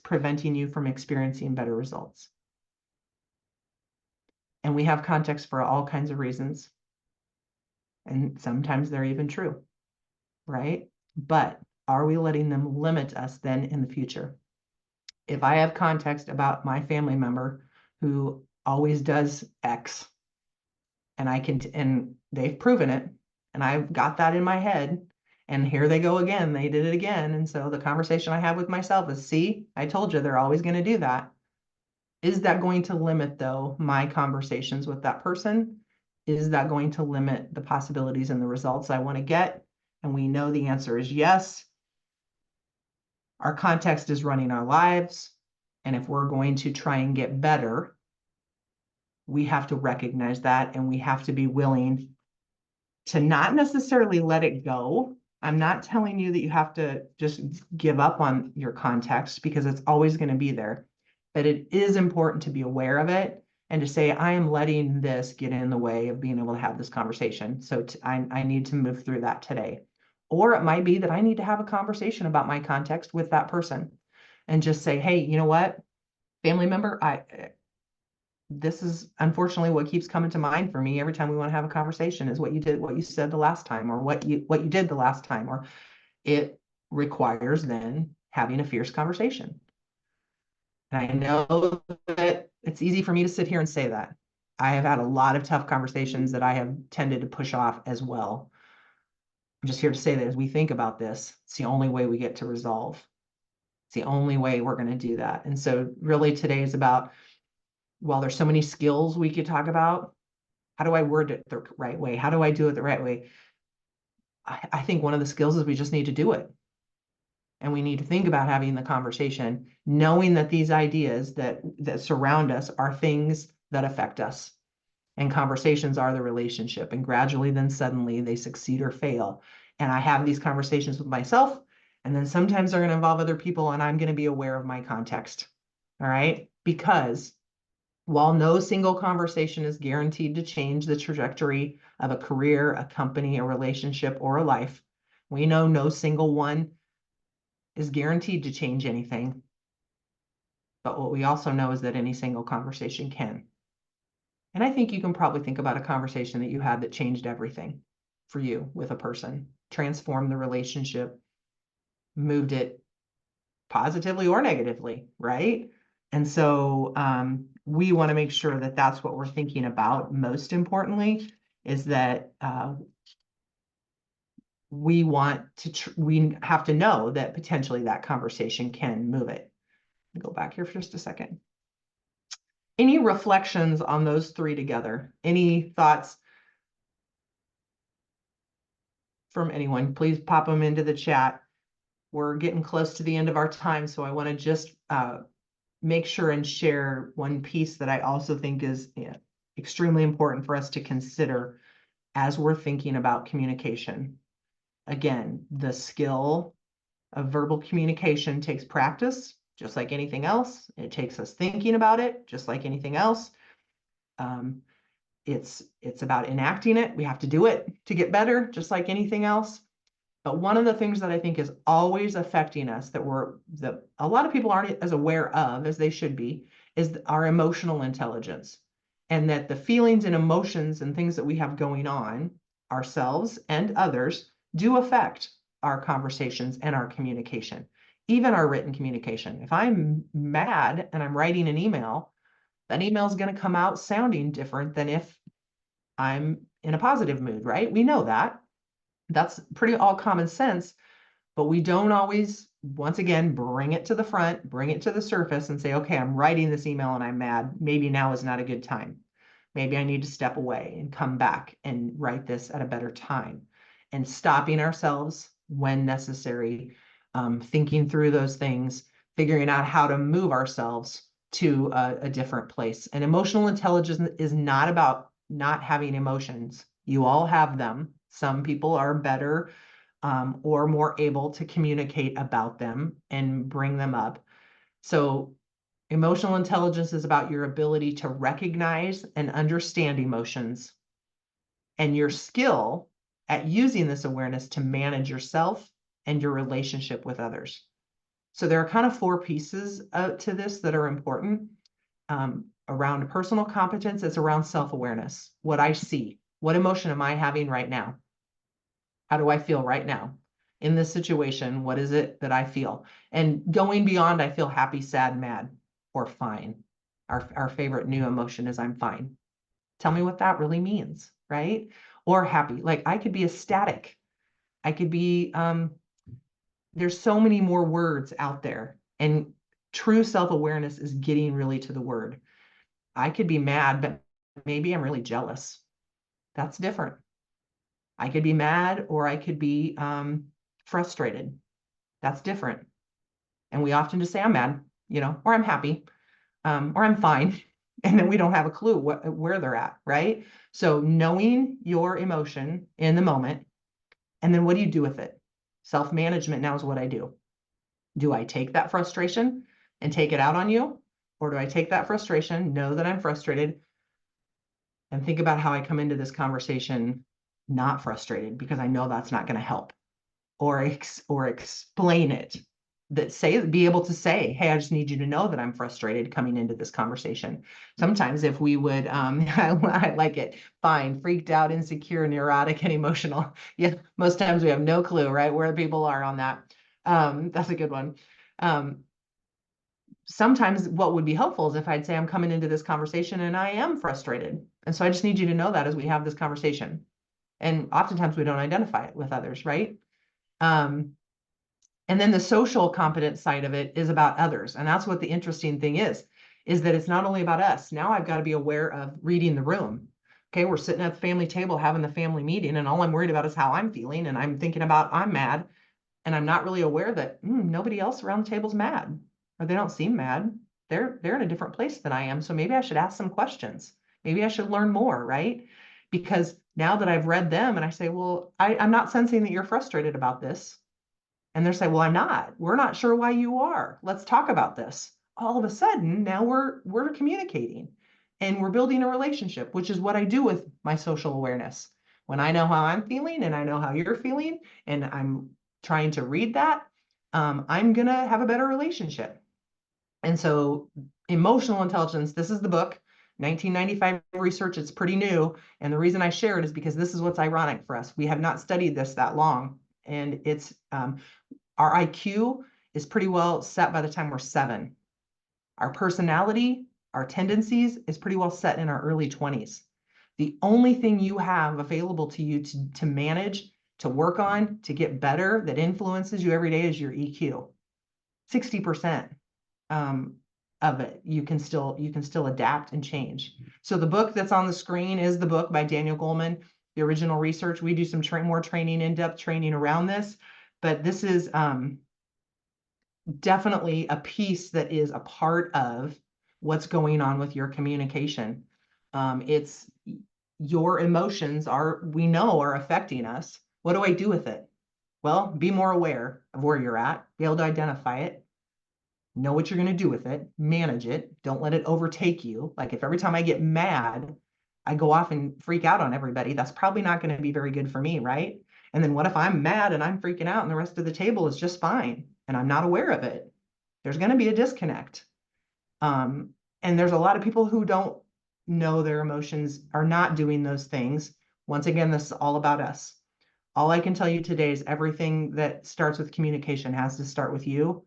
preventing you from experiencing better results? And we have context for all kinds of reasons. And sometimes they're even true, right? But are we letting them limit us then in the future? If I have context about my family member who always does X, and they've proven it, and I've got that in my head, and here they go again, they did it again. And so the conversation I have with myself is, see, I told you they're always going to do that. Is that going to limit, though, my conversations with that person? Is that going to limit the possibilities and the results I want to get? And we know the answer is yes. Our context is running our lives. And if we're going to try and get better, we have to recognize that, and we have to be willing to not necessarily let it go. I'm not telling you that you have to just give up on your context, because it's always going to be there. But it is important to be aware of it and to say, I am letting this get in the way of being able to have this conversation. So I need to move through that today. Or it might be that I need to have a conversation about my context with that person and just say, hey, you know what, family member, this is unfortunately what keeps coming to mind for me every time we want to have a conversation is what you did, what you said the last time, or what you did the last time, or it requires then having a fierce conversation. And I know that it's easy for me to sit here and say that. I have had a lot of tough conversations that I have tended to push off as well. I'm just here to say that as we think about this, it's the only way we get to resolve. It's the only way we're going to do that. And so really today is about, while there's so many skills we could talk about, how do I word it the right way? How do I do it the right way? I think one of the skills is we just need to do it. And we need to think about having the conversation, knowing that these ideas that surround us are things that affect us. And conversations are the relationship. And gradually, then suddenly they succeed or fail. And I have these conversations with myself. And then sometimes they're going to involve other people, and I'm going to be aware of my context. All right. Because while no single conversation is guaranteed to change the trajectory of a career, a company, a relationship, or a life, we know no single one is guaranteed to change anything. But what we also know is that any single conversation can. And I think you can probably think about a conversation that you had that changed everything for you with a person, transformed the relationship, moved it positively or negatively, right? And so we want to make sure that that's what we're thinking about. Most importantly, is that we have to know that potentially that conversation can move it. Go back here for just a second. Any reflections on those three together? Any thoughts from anyone? Please pop them into the chat. We're getting close to the end of our time, so I want to just make sure and share one piece that I also think is extremely important for us to consider as we're thinking about communication. Again, the skill of verbal communication takes practice, just like anything else. It takes us thinking about it, just like anything else. It's about enacting it. We have to do it to get better, just like anything else. But one of the things that I think is always affecting us that a lot of people aren't as aware of as they should be is our emotional intelligence. And that the feelings and emotions and things that we have going on ourselves and others do affect our conversations and our communication, even our written communication. If I'm mad and I'm writing an email, that email is going to come out sounding different than if I'm in a positive mood, right? We know that. That's pretty all common sense, but we don't always, once again, bring it to the front, bring it to the surface and say, okay, I'm writing this email and I'm mad. Maybe now is not a good time. Maybe I need to step away and come back and write this at a better time. And stopping ourselves when necessary, thinking through those things, figuring out how to move ourselves to a different place. And emotional intelligence is not about not having emotions. You all have them. Some people are better or more able to communicate about them and bring them up. So emotional intelligence is about your ability to recognize and understand emotions and your skill at using this awareness to manage yourself and your relationship with others. So there are kind of four pieces to this that are important. Around personal competence, it's around self-awareness. What I see, what emotion am I having right now? How do I feel right now in this situation? What is it that I feel? And going beyond, I feel happy, sad, mad, or fine. Our favorite new emotion is I'm fine. Tell me what that really means, right? Or happy. Like I could be ecstatic. I could be, there's so many more words out there. And true self-awareness is getting really to the word. I could be mad, but maybe I'm really jealous. That's different. I could be mad or I could be frustrated. That's different. And we often just say, I'm mad, or I'm happy, or I'm fine. And then we don't have a clue where they're at, right? So knowing your emotion in the moment, and then what do you do with it? Self-management now is what I do. Do I take that frustration and take it out on you? Or do I take that frustration, know that I'm frustrated, and think about how I come into this conversation not frustrated, because I know that's not going to help, or explain it, be able to say, hey, I just need you to know that I'm frustrated coming into this conversation. Sometimes if we would, I like it, fine, freaked out, insecure, neurotic, and emotional. Yeah, most times we have no clue, right, where people are on that. That's a good one. Sometimes what would be helpful is if I'd say I'm coming into this conversation and I am frustrated. And so I just need you to know that as we have this conversation. And oftentimes we don't identify it with others, right? And then the social competence side of it is about others. And that's what the interesting thing is that it's not only about us. Now I've got to be aware of reading the room. Okay, we're sitting at the family table having the family meeting, and all I'm worried about is how I'm feeling. And I'm thinking about I'm mad. And I'm not really aware that nobody else around the table's mad, or they don't seem mad. They're in a different place than I am. So maybe I should ask some questions. Maybe I should learn more, right? Because now that I've read them and I say, well, I'm not sensing that you're frustrated about this. And they're saying, well, I'm not. We're not sure why you are. Let's talk about this. All of a sudden, now we're communicating and we're building a relationship, which is what I do with my social awareness. When I know how I'm feeling and I know how you're feeling, and I'm trying to read that, I'm going to have a better relationship. And so emotional intelligence, this is the book, 1995 research. It's pretty new. And the reason I share it is because this is what's ironic for us. We have not studied this that long. And it's our IQ is pretty well set by the time we're 7. Our personality, our tendencies is pretty well set in our early 20s. The only thing you have available to you to manage, to work on, to get better, that influences you every day is your EQ. 60% of it you can still adapt and change. So the book that's on the screen is the book by Daniel Goleman, the original research. We do some more training, in-depth training around this, but this is definitely a piece that is a part of what's going on with your communication. It's your emotions we know are affecting us. What do I do with it? Well, be more aware of where you're at, be able to identify it, know what you're going to do with it, manage it. Don't let it overtake you. Like if every time I get mad, I go off and freak out on everybody, that's probably not going to be very good for me, right? And then what if I'm mad and I'm freaking out and the rest of the table is just fine and I'm not aware of it? There's going to be a disconnect. And there's a lot of people who don't know their emotions, are not doing those things. Once again, this is all about us. All I can tell you today is everything that starts with communication has to start with you.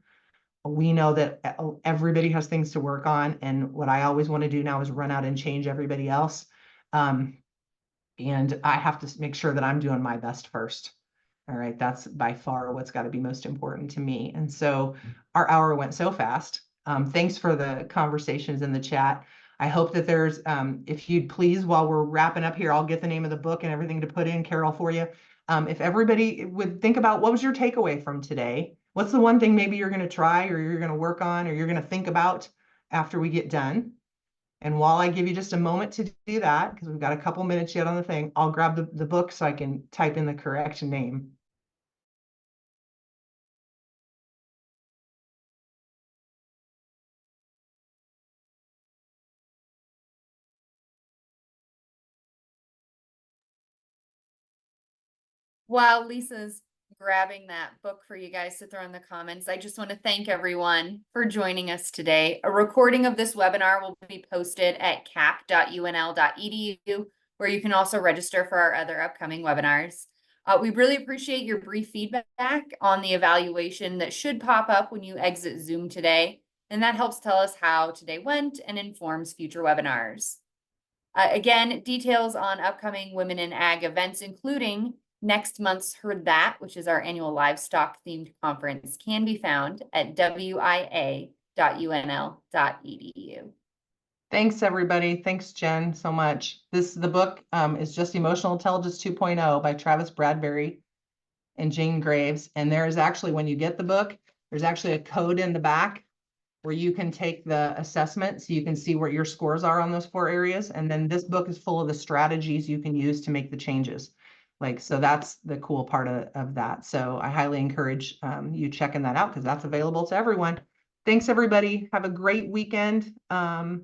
We know that everybody has things to work on. And what I always want to do now is run out and change everybody else. And I have to make sure that I'm doing my best first. All right, that's by far what's got to be most important to me. And so our hour went so fast. Thanks for the conversations in the chat. I hope that there's, if you'd please, while we're wrapping up here, I'll get the name of the book and everything to put in, Carol, for you. If everybody would think about what was your takeaway from today? What's the one thing maybe you're going to try or you're going to work on or you're going to think about after we get done? And while I give you just a moment to do that, because we've got a couple minutes yet on the thing, I'll grab the book so I can type in the correct name. While Lisa's grabbing that book for you guys to throw in the comments, I just want to thank everyone for joining us today. A recording of this webinar will be posted at cap.unl.edu, where you can also register for our other upcoming webinars. We really appreciate your brief feedback on the evaluation that should pop up when you exit Zoom today, and that helps tell us how today went and informs future webinars. Again, details on upcoming Women in Ag events, including next month's Herd That, which is our annual livestock themed conference, can be found at wia.unl.edu. Thanks, everybody. Thanks, Jen, so much. The book is just Emotional Intelligence 2.0 by Travis Bradbury and Jane Graves. And there is actually, when you get the book, there's actually a code in the back where you can take the assessment so you can see where your scores are on those 4 areas. And then this book is full of the strategies you can use to make the changes. So that's the cool part of that. So I highly encourage you checking that out because that's available to everyone. Thanks, everybody. Have a great weekend. Oh,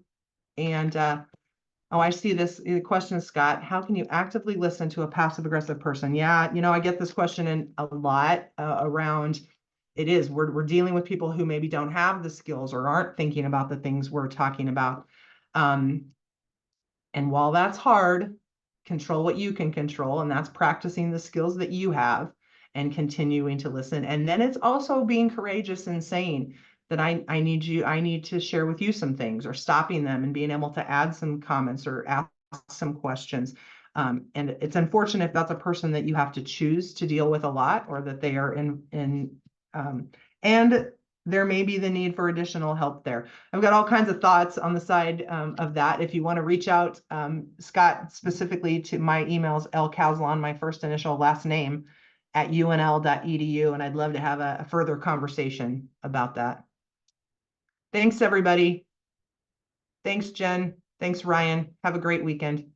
I see this question, Scott. How can you actively listen to a passive aggressive person? Yeah, I get this question in a lot around. We're dealing with people who maybe don't have the skills or aren't thinking about the things we're talking about. And while that's hard, control what you can control, and that's practicing the skills that you have and continuing to listen. And then it's also being courageous and saying that I need to share with you some things, or stopping them and being able to add some comments or ask some questions. And it's unfortunate if that's a person that you have to choose to deal with a lot, or that they are and there may be the need for additional help there. I've got all kinds of thoughts on the side of that. If you want to reach out, Scott, specifically to my emails, Kaslon, my first initial last name, at unl.edu, and I'd love to have a further conversation about that. Thanks, everybody. Thanks, Jen. Thanks, Ryan. Have a great weekend.